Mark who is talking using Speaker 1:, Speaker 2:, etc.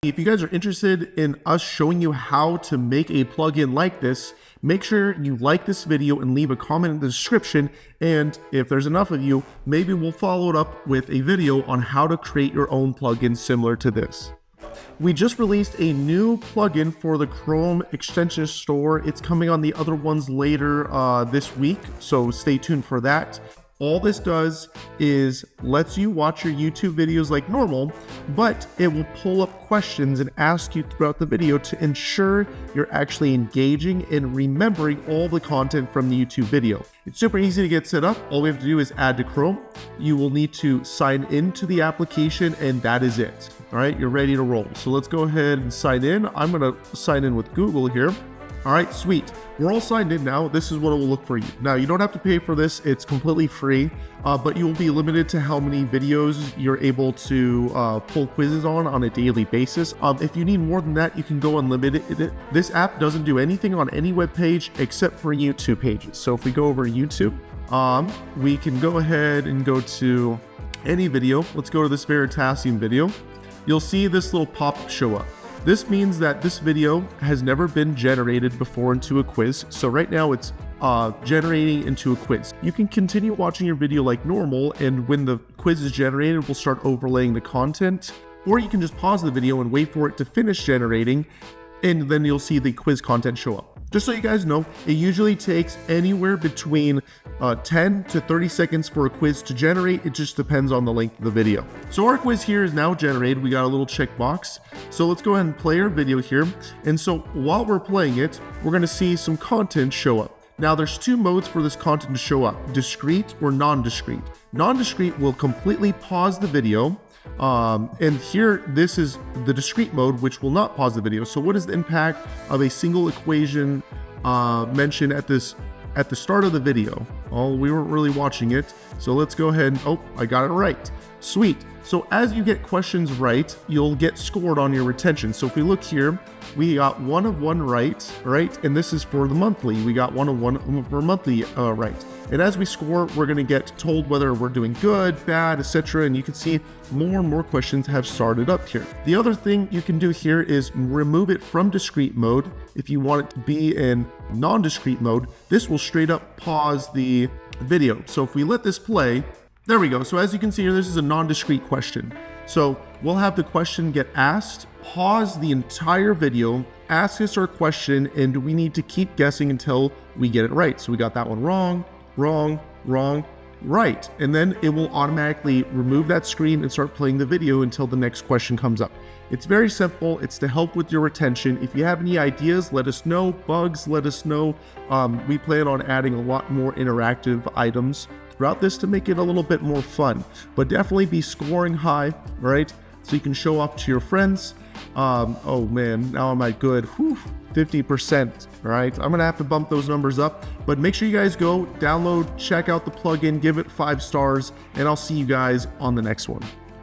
Speaker 1: If you guys are interested in us showing you how to make a plugin like this, make sure you like this video and leave a comment in the description. And if there's enough of you, maybe we'll follow it up with a video on how to create your own plugin similar to this. We just released a new plugin for the Chrome extension store. It's coming on the other ones later this week, so stay tuned for that. All this does is lets you watch your YouTube videos like normal, but it will pull up questions and ask you throughout the video to ensure you're actually engaging and remembering all the content from the YouTube video. It's super easy to get set up. All we have to do is add to Chrome. You will need to sign into the application, and that is it. All right, you're ready to roll. So let's go ahead and sign in. I'm gonna sign in with Google here. All right, sweet. We're all signed in now. This is what it will look for you. Now, you don't have to pay for this. It's completely free, but you will be limited to how many videos you're able to pull quizzes on a daily basis. If you need more than that, you can go unlimited. This app doesn't do anything on any web page except for YouTube pages. So if we go over to YouTube, we can go ahead and go to any video. Let's go to this Veritasium video. You'll see this little pop-up show up. This means that this video has never been generated before into a quiz. So right now it's generating into a quiz. You can continue watching your video like normal, and when the quiz is generated, we'll start overlaying the content. Or you can just pause the video and wait for it to finish generating, and then you'll see the quiz content show up. Just so you guys know, it usually takes anywhere between 10 to 30 seconds for a quiz to generate. It just depends on the length of the video. So our quiz here is now generated. We got a little checkbox. So let's go ahead and play our video here. And so while we're playing it, we're gonna see some content show up. Now there's two modes for this content to show up, discrete or non-discrete. Non-discrete will completely pause the video. And here, this is the discrete mode, which will not pause the video. So what is the impact of a single equation mentioned at the start of the video? Oh, we weren't really watching it. So let's go ahead and, oh, I got it right. Sweet. So as you get questions right, you'll get scored on your retention. So if we look here, we got 1 of 1 right? And this is for the monthly. We got 1 of 1 for monthly right. And as we score, we're gonna get told whether we're doing good, bad, etc. And you can see more and more questions have started up here. The other thing you can do here is remove it from discrete mode. If you want it to be in non-discrete mode, this will straight up pause the video. So if we let this play, there we go. So as you can see here, this is a non-discrete question. So we'll have the question get asked, pause the entire video, ask us our question, and we need to keep guessing until we get it right. So we got that one wrong, right. And then it will automatically remove that screen and start playing the video until the next question comes up. It's very simple. It's to help with your retention. If you have any ideas, let us know. Bugs, let us know. We plan on adding a lot more interactive items throughout this to make it a little bit more fun, but definitely be scoring high, right? So you can show off to your friends. Oh man, now I'm at good 50%, right? I'm gonna have to bump those numbers up, but make sure you guys go download, check out the plugin, give it 5 stars, and I'll see you guys on the next one.